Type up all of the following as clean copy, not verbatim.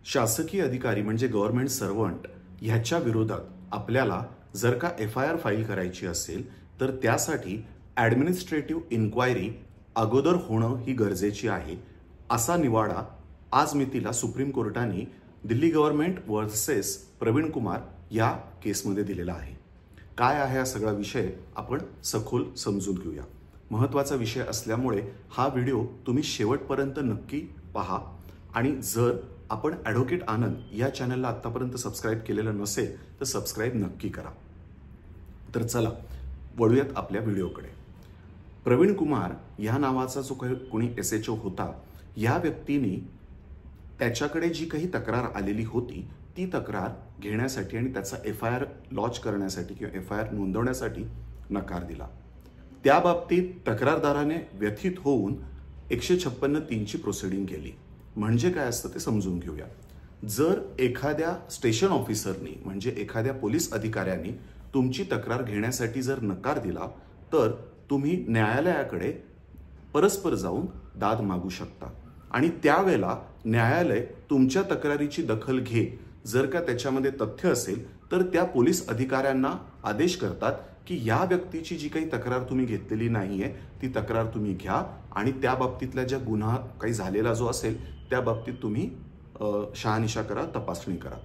शासकीय अधिकारी म्हणजे गव्हर्नमेंट सर्वंट ह्याच्या विरोधात आपल्याला जर का FIR फाईल करायची असेल तर त्यासाठी ॲडमिनिस्ट्रेटिव्ह इन्क्वायरी अगोदर होणं ही गरजेची आहे, असा निवाडा आज मितीला सुप्रीम कोर्टाने दिल्ली गव्हर्नमेंट वर्सेस प्रवीण कुमार या केसमध्ये दिलेला आहे। काय आहे हा सगळा विषय आपण सखोल समजून घेऊया। महत्त्वाचा विषय असल्यामुळे हा व्हिडिओ तुम्ही शेवटपर्यंत नक्की पहा आणि जर आपण ॲडव्होकेट आनंद या चॅनलला आतापर्यंत सबस्क्राइब केलेलं नसेल तर सबस्क्राइब नक्की करा। तर चला वळूयात आपल्या व्हिडिओकडे। प्रवीण कुमार या नावाचा जो कोणी SHO होता, या व्यक्तीने त्याच्याकडे जी काही तक्रार आलेली होती ती तक्रार घेण्यासाठी आणि त्याचा FIR लॉन्च करण्यासाठी किंवा FIR नोंदवण्यासाठी नकार दिला। त्या बाबतीत तक्रारदाराने व्यथित होऊन 156(3) ची प्रोसिडिंग केली। म्हणजे काय असतं ते समजून घेऊया। जर एखाद्या स्टेशन ऑफिसरनी म्हणजे एखाद्या पोलीस अधिकाऱ्याने तुमची तक्रार घेण्यासाठी जर नकार दिला तर तुम्ही न्यायालयाकडे परस्पर जाऊन दाद मागू शकता आणि त्यावेळेला न्यायालय तुमच्या तक्रारीची दखल घे। जर का त्याच्यामध्ये तथ्य असेल तर त्या पोलीस अधिकाऱ्यांना आदेश करतात की या व्यक्तीची जी काही तक्रार तुम्ही घेतलेली नाहीये ती तक्रार तुम्ही घ्या आणि त्या बाबतीतल्या ज्या गुन्हा काही झालेला जो असेल त्या बाबतीत तुम्ही शहानिशा करा, तपासणी करा।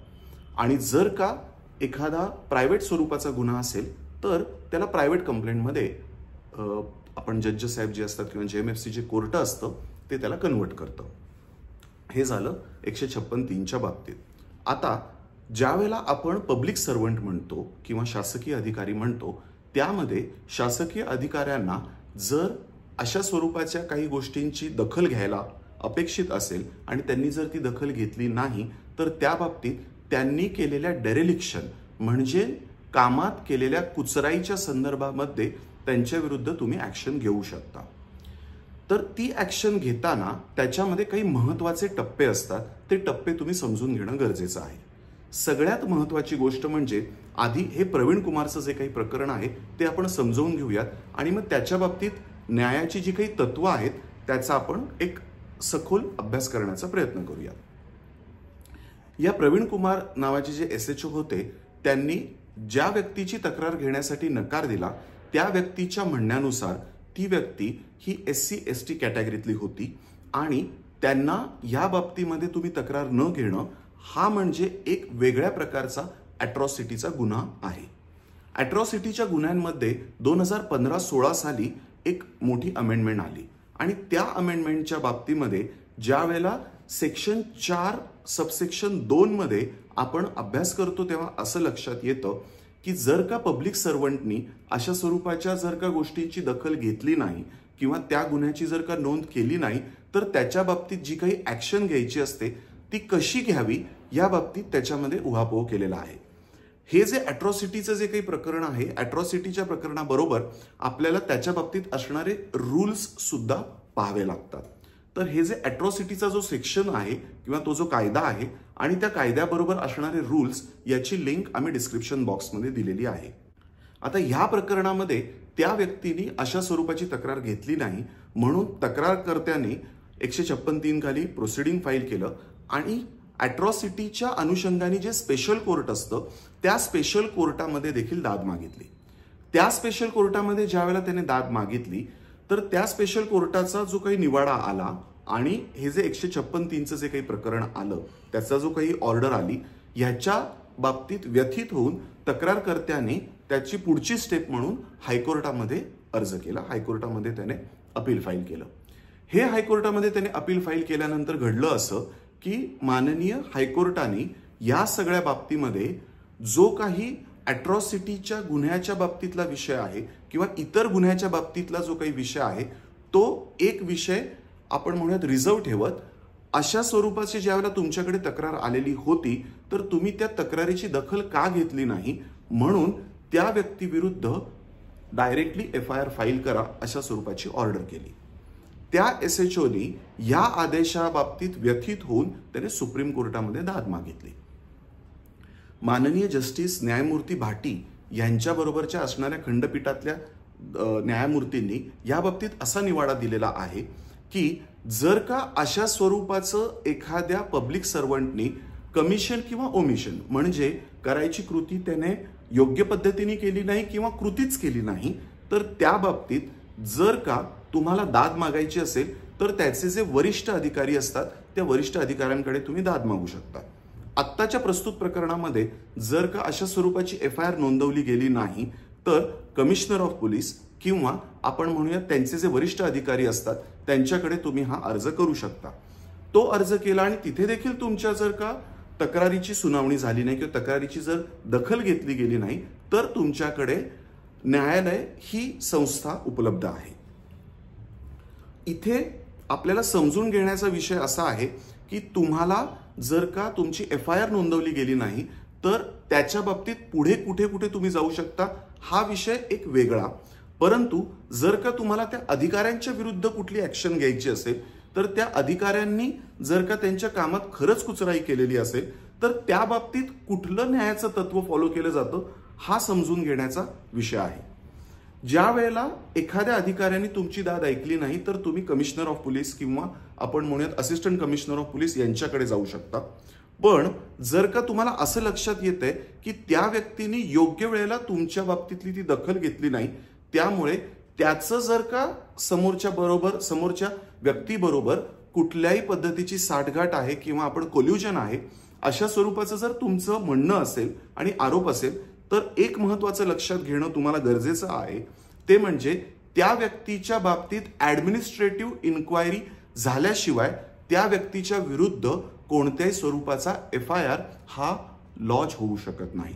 आणि जर का एखादा प्रायव्हेट स्वरूपाचा गुन्हा असेल तर त्याला प्रायव्हेट कंप्लेंटमध्ये आपण जज साहेब जे असतात किंवा JMFC जे कोर्ट असतं ते त्याला कन्वर्ट करतं। हे झालं 156(3) च्या बाबतीत। आता ज्यावेळेला आपण पब्लिक सर्वंट म्हणतो किंवा शासकीय अधिकारी म्हणतो त्यामध्ये शासकीय अधिकाऱ्यांना जर अशा स्वरूपाच्या काही गोष्टींची दखल घ्यायला अपेक्षित असेल आणि त्यांनी जर ती दखल घेतली नाही तर त्या बाबतीत त्यांनी केलेल्या डेरिलिक्शन म्हणजे कामात केलेल्या कुचराईच्या संदर्भामध्ये त्यांच्या विरुद्ध तुम्ही ॲक्शन घेऊ शकता। तर ती ॲक्शन घेताना त्याच्यामध्ये काही महत्त्वाचे टप्पे असतात, ते टप्पे तुम्ही समजून घेणं गरजेचं आहे। सगळ्यात महत्त्वाची गोष्ट म्हणजे आधी हे प्रवीण कुमारचं जे काही प्रकरण आहे ते आपण समजून घेऊयात आणि मग त्याच्या बाबतीत न्यायाची जी काही तत्व आहेत त्याचा आपण एक सखोल अभ्यास करण्याचा प्रयत्न करूया। या प्रवीण कुमार नावाचे जे SHO होते त्यांनी ज्या व्यक्तीची तक्रार घेण्यासाठी नकार दिला त्या व्यक्तीच्या म्हणण्यानुसार ती व्यक्ती ही SC ST कॅटेगरीतली होती आणि त्यांना या बाबतीमध्ये तुम्ही तक्रार न घेणं हा म्हणजे एक वेगळ्या प्रकारचा ॲट्रॉसिटीचा गुन्हा आहे। ॲट्रॉसिटीच्या गुन्ह्यांमध्ये 2015-16 साली एक मोठी अमेंडमेंट आली आणि त्या अमेंडमेंटच्या बाबतीमध्ये ज्या वेळेला सेक्शन 4 सबसेक्शन 2 मध्ये आपण अभ्यास करतो तेव्हा असं लक्षात येतं की जर का पब्लिक सर्वंटनी अशा स्वरूपाच्या जर का गोष्टींची दखल घेतली नाही किंवा त्या गुन्ह्याची जर का नोंद केली नाही तर त्याच्या बाबतीत जी काही ॲक्शन घ्यायची असते ती कशी घ्यावी या बाबतीत त्याच्यामध्ये उहापोह केलेला आहे। हे जे ॲट्रॉसिटीचं जे काही प्रकरण आहे, ॲट्रॉसिटीच्या प्रकरणाबरोबर आपल्याला त्याच्या बाबतीत असणारे रूल्स सुद्धा पाहावे लागतात। तर हे जे ॲट्रॉसिटीचा जो सेक्शन आहे किंवा तो जो कायदा आहे आणि त्या कायद्याबरोबर असणारे रूल्स याची लिंक आम्ही डिस्क्रिप्शन बॉक्समध्ये दिलेली आहे। आता ह्या प्रकरणामध्ये त्या व्यक्तीने अशा स्वरूपाची तक्रार घेतली नाही म्हणून तक्रारकर्त्याने 156(3) खाली प्रोसिडिंग फाईल केलं आणि ॲट्रॉसिटीच्या अनुषंगाने जे स्पेशल कोर्ट असतं त्या स्पेशल कोर्टामध्ये देखील दाद मागितली। त्या स्पेशल कोर्टामध्ये ज्यावेळेला त्याने दाद मागितली तर त्या स्पेशल कोर्टाचा जो काही निवाडा आला आणि हे जे 156(3) जे काही प्रकरण आलं त्याचा जो काही ऑर्डर आली ह्याच्या बाबतीत व्यथित होऊन तक्रारकर्त्याने त्याची पुढची स्टेप म्हणून हायकोर्टामध्ये अर्ज केला। हायकोर्टामध्ये त्याने अपील फाईल केलं। हे हायकोर्टामध्ये त्याने अपील फाईल केल्यानंतर घडलं असं की माननीय हायकोर्टाने या सगळ्या बाबतीमध्ये जो काही ॲट्रॉसिटीच्या गुन्ह्याच्या बाबतीतला विषय आहे किंवा इतर गुन्ह्याच्या बाबतीतला जो काही विषय आहे तो एक विषय आपण म्हणूयात रिझर्व ठेवत अशा स्वरूपाची ज्यावेळेला तुमच्याकडे तक्रार आलेली होती तर तुम्ही त्या तक्रारीची दखल का घेतली नाही म्हणून त्या व्यक्तीविरुद्ध डायरेक्टली FIR फाईल करा अशा स्वरूपाची ऑर्डर केली। त्या SHOने या आदेशाबाबतीत व्यथित होऊन त्याने सुप्रीम कोर्टामध्ये दाद मागितली। माननीय जस्टिस न्यायमूर्ती भाटी यांच्याबरोबरच्या असणाऱ्या खंडपीठातल्या न्यायमूर्तींनी या बाबतीत असा निवाडा दिलेला आहे की जर का अशा स्वरूपाचं एखाद्या पब्लिक सर्वंटनी कमिशन किंवा ओमिशन म्हणजे करायची कृती त्याने योग्य पद्धतीने केली नाही किंवा कृतीच केली नाही, तर त्या बाबतीत जर का तुम्हाला दाद मागायची असेल तर त्याचे जे वरिष्ठ अधिकारी असतात त्या वरिष्ठ अधिकाऱ्यांकडे तुम्ही दाद मागू शकता. आत्ताच्या प्रस्तुत प्रकरणामध्ये जर का अशा स्वरूपाची FIR नोंदवली गेली नाही तर कमिशनर ऑफ पोलीस किंवा आपण म्हणूया त्यांचे जे वरिष्ठ अधिकारी असतात त्यांच्याकडे तुम्ही हा अर्ज करू शकता. तो अर्ज केला आणि तिथे देखील तुमच्या जर का तक्रारीची सुनावणी झाली नाही किंवा तक्रारीची जर दखल घेतली गेली नाही तर तुमच्याकडे न्यायालय ही संस्था उपलब्ध आहे. इथे आपल्याला समजून घेण्याचा विषय असा आहे की तुम्हाला जर का तुमची FIR नोंदवली गेली नाही तर त्याच्या बाबतीत पुढे कुठे कुठे तुम्ही जाऊ शकता हा विषय एक वेगळा. परंतु जर का तुम्हाला त्या अधिकाऱ्यांच्या विरुद्ध कुठली ऍक्शन घ्यायची असेल तर त्या अधिकाऱ्यांनी जर का त्यांच्या कामात खरंच कुचराई केलेली असेल तर त्या बाबतीत कुठलं न्यायाचं तत्व फॉलो केलं जातं हा समजून घेण्याचा विषय आहे. ज्या वेळेला एखाद्या अधिकाऱ्यांनी तुमची दाद ऐकली नाही तर तुम्ही कमिशनर ऑफ पोलीस किंवा आपण म्हणूयात असिस्टंट कमिशनर ऑफ पोलीस यांच्याकडे जाऊ शकता. पण जर का तुम्हाला असं लक्षात येतंय की त्या व्यक्तीने योग्य वेळेला तुमच्या बाबतीतली ती दखल घेतली नाही, त्यामुळे त्याचं जर का समोरच्या व्यक्तीबरोबर कुठल्याही पद्धतीची साठगाठ आहे किंवा आपण कोल्युजन आहे अशा स्वरूपाचं जर तुमचं म्हणणं असेल आणि आरोप असेल तर एक महत्वाचं लक्षात घेणं तुम्हाला गरजेचं आहे, ते म्हणजे त्या व्यक्तीच्या बाबतीत ऍडमिनिस्ट्रेटिव्ह इन्क्वायरी झाल्याशिवाय त्या व्यक्तीच्या विरुद्ध कोणत्याही स्वरूपाचा FIR हा लॉज होऊ शकत नाही.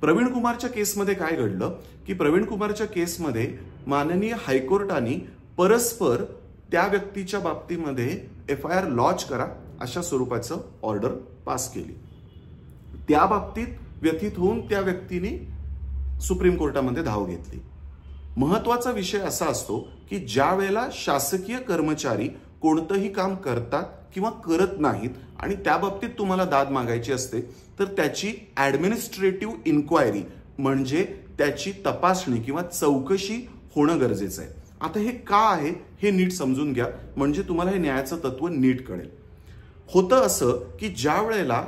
प्रवीण कुमारच्या केसमध्ये काय घडलं की प्रवीण कुमारच्या केसमध्ये माननीय हायकोर्टाने परस्पर त्या व्यक्तीच्या बाबतीमध्ये FIR लॉज करा अशा स्वरूपाचं ऑर्डर पास केली. त्या बाबतीत व्यथित होऊन त्या व्यक्तीने सुप्रीम कोर्टामध्ये धाव घेतली. महत्वाचा विषय असा असतो की ज्या वेळेला शासकीय कर्मचारी कोणतंही काम करतात किंवा करत नाहीत आणि त्या बाबतीत तुम्हाला दाद मागायची असते तर त्याची ऍडमिनिस्ट्रेटिव्ह इन्क्वायरी म्हणजे त्याची तपासणी किंवा चौकशी होणं गरजेचं आहे. आता हे का आहे हे नीट समजून घ्या म्हणजे तुम्हाला हे न्यायाचं तत्व नीट कळेल. होतं असं की ज्या वेळेला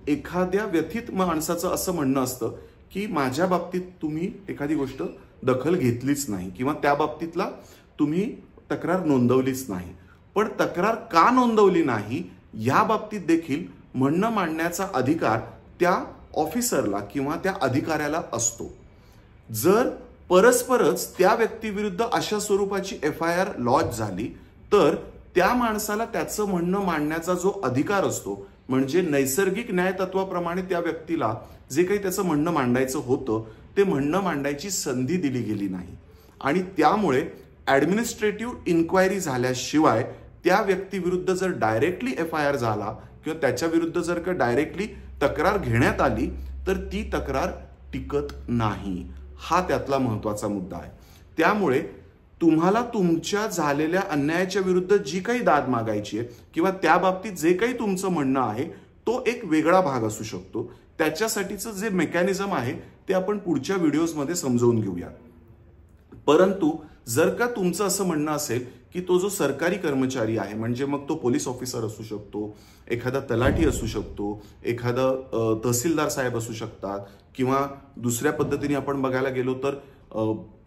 एखाद्या व्यथित माणसाचं असं म्हणणं असतं की माझ्या बाबतीत तुम्ही एखादी गोष्ट दखल घेतलीच नाही किंवा त्या बाबतीतला तुम्ही तक्रार नोंदवलीच नाही, पण तक्रार का नोंदवली नाही या बाबतीत देखील म्हणणं मांडण्याचा अधिकार त्या ऑफिसरला किंवा त्या अधिकाऱ्याला असतो. जर परस्परच त्या व्यक्तीविरुद्ध अशा स्वरूपाची FIR लॉज झाली तर त्या माणसाला त्याचं म्हणणं मांडण्याचा जो अधिकार असतो म्हणजे नैसर्गिक न्यायतत्वाप्रमाणे त्या व्यक्तीला जे काही त्याचं म्हणणं मांडायचं होतं ते म्हणणं मांडायची संधी दिली गेली नाही आणि त्यामुळे ऍडमिनिस्ट्रेटिव्ह इन्क्वायरी झाल्याशिवाय त्या व्यक्तीविरुद्ध जर डायरेक्टली FIR झाला किंवा त्याच्या विरुद्ध जर का डायरेक्टली तक्रार घेण्यात आली तर ती तक्रार टिकत नाही. हा त्यातला महत्वाचा मुद्दा आहे. त्यामुळे तुम्हाला तुमच्या झालेल्या अन्यायाच्या विरुद्ध जी काही दाद मागायची आहे किंवा त्या बाबतीत जे काही तुमचं म्हणणं आहे तो एक वेगळा भाग असू शकतो. त्याच्यासाठीचं जे मेकॅनिझम आहे ते आपण पुढच्या व्हिडिओजमध्ये समजावून घेऊया. परंतु जर का तुमचं असं म्हणणं असेल की तो जो सरकारी कर्मचारी आहे म्हणजे मग तो पोलीस ऑफिसर असू शकतो, एखादा तलाठी असू शकतो, एखादा तहसीलदार साहेब असू शकतात किंवा दुसऱ्या पद्धतीने आपण बघायला गेलो तर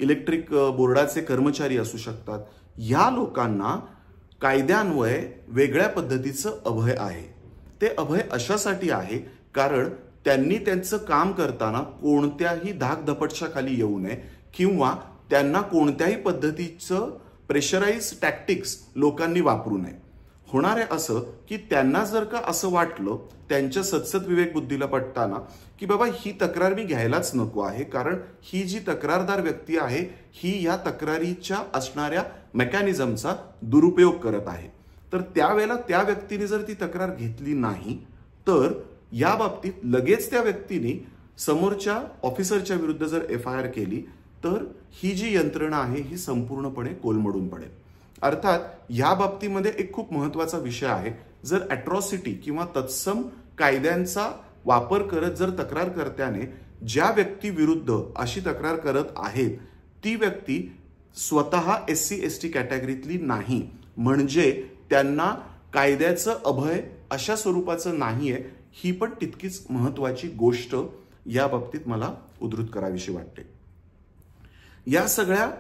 इलेक्ट्रिक बोर्डाचे कर्मचारी असू शकतात, या लोकांना कायद्यान्वये वेगळ्या पद्धतीचं अभय आहे. ते अभय अशासाठी आहे कारण त्यांनी त्यांचं काम करताना कोणत्याही धाकधपटशाखाली येऊ नये किंवा त्यांना कोणत्याही पद्धतीचं प्रेशराइज टॅक्टिक्स लोकांनी वापरू नये. होणार आहे असं की त्यांना जर का असं वाटलं त्यांच्या सत्सद विवेक बुद्धीला पटताना की बाबा ही तक्रार मी घ्यायलाच नको आहे कारण ही जी तक्रारदार व्यक्ती आहे ही या तक्रारीच्या असणाऱ्या मेकॅनिझमचा दुरुपयोग करत आहे, तर त्यावेळेला त्या व्यक्तीने जर ती तक्रार घेतली नाही तर या बाबतीत लगेच त्या व्यक्तीने समोरच्या ऑफिसरच्या विरुद्ध जर FIR केली तर ही जी यंत्रणा आहे ही संपूर्णपणे कोलमडून पडेल. अर्थात या बाबतीमध्ये एक खूप महत्वाचा विषय आहे. जर अॅट्रॉसिटी किंवा तत्सम कायद्यांचा वापर करत जर तक्रारकर्त्याने ज्या व्यक्ती विरुद्ध अशी तक्रार करत आहेत ती व्यक्ती स्वतः SC ST कॅटेगरीतली नाही म्हणजे त्यांना कायद्याचं अभय अशा स्वरूपाचं नाहीये ही पण तितकीच महत्वाची गोष्ट या बाबतीत मला उद्धृत करावीशी वाटते। या सगळ्या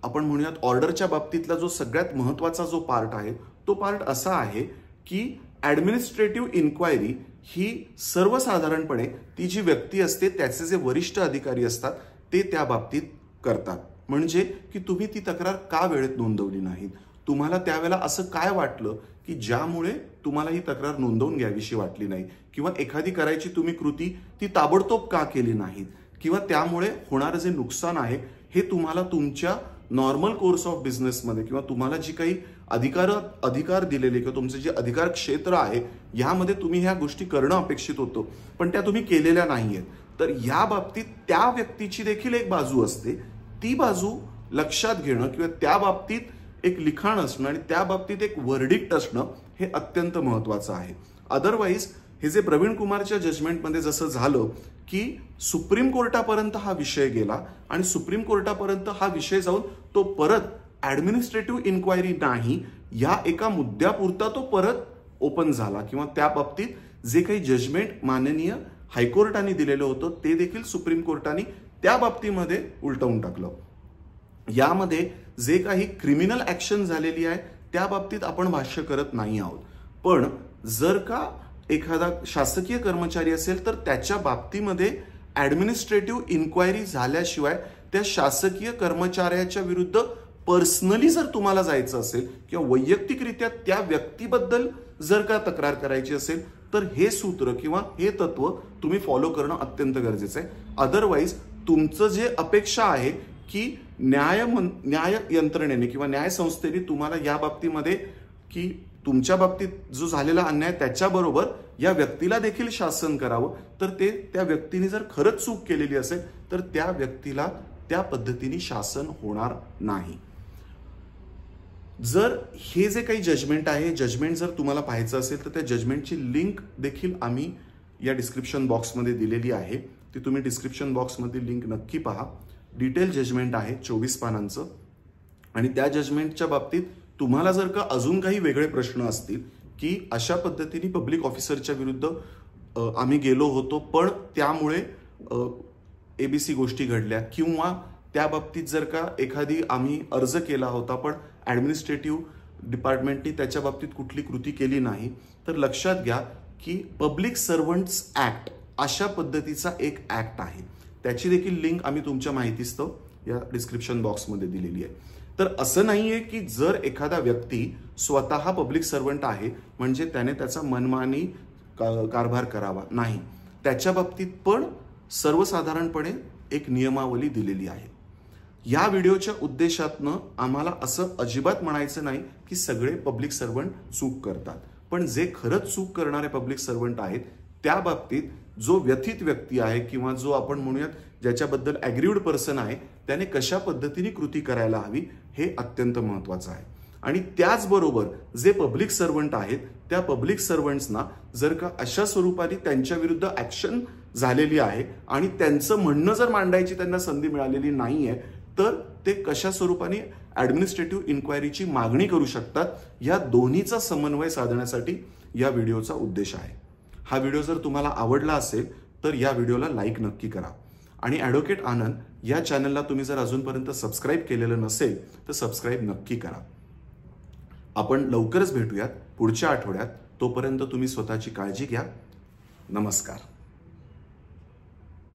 आपण म्हणूयात ऑर्डरच्या बाबतीतला जो सगळ्यात महत्वाचा जो पार्ट आहे तो पार्ट असा आहे की ऍडमिनिस्ट्रेटिव्ह इन्क्वायरी ही सर्वसाधारणपणे ती जी व्यक्ती असते त्याचे जे वरिष्ठ अधिकारी असतात ते त्या बाबतीत करतात। म्हणजे की तुम्ही ती तक्रार का वेळेत नोंदवली नाही, तुम्हाला त्यावेळेला असं काय वाटलं की ज्यामुळे तुम्हाला ही तक्रार नोंदवून घ्यावीशी वाटली नाही, किंवा एखादी करायची तुम्ही कृती ती ताबडतोब का केली नाही, किंवा त्यामुळे होणारं जे नुकसान आहे हे तुम्हाला तुमच्या नॉर्मल कोर्स ऑफ बिझनेसमध्ये किंवा तुम्हाला जी काही अधिकार दिलेले किंवा तुमचे जे अधिकार क्षेत्र आहे यामध्ये तुम्ही ह्या गोष्टी करणं अपेक्षित होतं पण त्या तुम्ही केलेल्या नाहीयेत। तर या बाबतीत त्या व्यक्तीची देखील एक बाजू असते, ती बाजू लक्षात घेणं किंवा त्या बाबतीत एक लिखाण असणं आणि त्या बाबतीत एक वर्डिक्ट असणं हे अत्यंत महत्वाचं आहे। अदरवाईज हे जे प्रवीण कुमारच्या जजमेंटमध्ये जसं झालं की सुप्रीम कोर्टापर्यंत हा विषय गेला आणि सुप्रीम कोर्टापर्यंत हा विषय जाऊन तो परत ऍडमिनिस्ट्रेटिव्ह इन्क्वायरी नाही या एका मुद्द्यापुरता तो परत ओपन झाला, किंवा त्या बाबतीत जे काही जजमेंट माननीय हायकोर्टाने दिलेलं होतं ते देखील सुप्रीम कोर्टाने त्या बाबतीमध्ये उलटवून टाकलं। यामध्ये जे काही क्रिमिनल ऍक्शन झालेली आहे त्या बाबतीत आपण भाष्य करत नाही आहोत, पण जर का एखादा शासकीय कर्मचारी असेल तर त्याच्या बाबतीमध्ये ऍडमिनिस्ट्रेटिव्ह इन्क्वायरी झाल्याशिवाय त्या शासकीय कर्मचाऱ्याच्या विरुद्ध पर्सनली जर तुम्हाला जायचं असेल किंवा वैयक्तिकरित्या त्या व्यक्तीबद्दल जर का तक्रार करायची असेल तर हे सूत्र किंवा हे तत्व तुम्ही फॉलो करणं अत्यंत गरजेचं आहे। अदरवाईज तुमचं जे अपेक्षा आहे की न्याय यंत्रणेने किंवा न्याय संस्थेने तुम्हाला या बाबतीमध्ये की तुमच्या बाबतीत जो झालेला अन्याय त्याच्याबरोबर या व्यक्तीला देखील शासन करावं, तर ते त्या व्यक्तीने जर खरंच चूक केलेली असेल तर त्या व्यक्तीला त्या पद्धतीने शासन होणार नाही। जर हे जे काही जजमेंट आहे जजमेंट जर तुम्हाला पाहायचं असेल तर त्या जजमेंटची लिंक देखील आम्ही या डिस्क्रिप्शन बॉक्समध्ये दिलेली आहे, ती तुम्ही डिस्क्रिप्शन बॉक्समध्ये लिंक नक्की पहा। डिटेल जजमेंट आहे 24 पानांचं आणि त्या जजमेंटच्या बाबतीत तुम्हाला जर का अजून काही वेगळे प्रश्न असतील की अशा पद्धतीने पब्लिक ऑफिसरच्या विरुद्ध आम्ही गेलो होतो पण त्यामुळे एबीसी गोष्टी घडल्या, किंवा त्या बाबतीत जर का एखादी आम्ही अर्ज केला होता पण ऍडमिनिस्ट्रेटिव्ह डिपार्टमेंटने त्याच्या बाबतीत कुठली कृती केली नाही, तर लक्षात घ्या की पब्लिक सर्वंट्स ऍक्ट अशा पद्धतीचा एक ऍक्ट आहे, त्याची देखील लिंक आम्ही तुमच्या माहितीस्तव या डिस्क्रिप्शन बॉक्समध्ये दिलेली आहे। तर असं नाहीये की जर एखादा व्यक्ती स्वतः पब्लिक सर्वंट आहे म्हणजे त्याने त्याचा मनमानी कारभार करावा नाही, त्याच्या बाबतीत पण सर्वसाधारणपणे एक नियमावली दिलेली आहे। या व्हिडिओच्या उद्देशातनं आम्हाला असं अजिबात म्हणायचं नाही की सगळे पब्लिक सर्वंट चूक करतात, पण जे खरंच चूक करणारे पब्लिक सर्वंट आहेत त्या बाबतीत जो व्यथित व्यक्ती आहे किंवा जो आपण म्हणूयात ज्याच्याबद्दल ॲग्रीव्ड पर्सन आहे त्याने कशा पद्धतीने कृती करायला हवी हे अत्यंत महत्त्वाचं आहे। आणि त्याचबरोबर जे पब्लिक सर्वंट आहेत त्या पब्लिक सर्वंट्सना जर का अशा स्वरूपाने त्यांच्या विरुद्ध ऍक्शन झालेली आहे आणि त्यांचं म्हणणं जर मांडायची त्यांना संधी मिळालेली नाहीये तर ते कशा स्वरूपाने ऍडमिनिस्ट्रेटिव्ह इन्क्वायरीची मागणी करू शकतात, या दोन्हीचा समन्वय साधण्यासाठी या व्हिडिओचा उद्देश आहे। हा व्हिडिओ जर तुम्हाला आवडला असेल तर या व्हिडिओला लाईक नक्की करा आणि ॲडव्होकेट आनंद या चॅनलला तुम्ही जर अजूनपर्यंत सबस्क्राईब केलेलं नसेल तर सबस्क्राईब नक्की करा। आपण लवकरच भेटूयात पुढच्या आठवड्यात, तोपर्यंत तुम्ही स्वतःची काळजी घ्या। नमस्कार।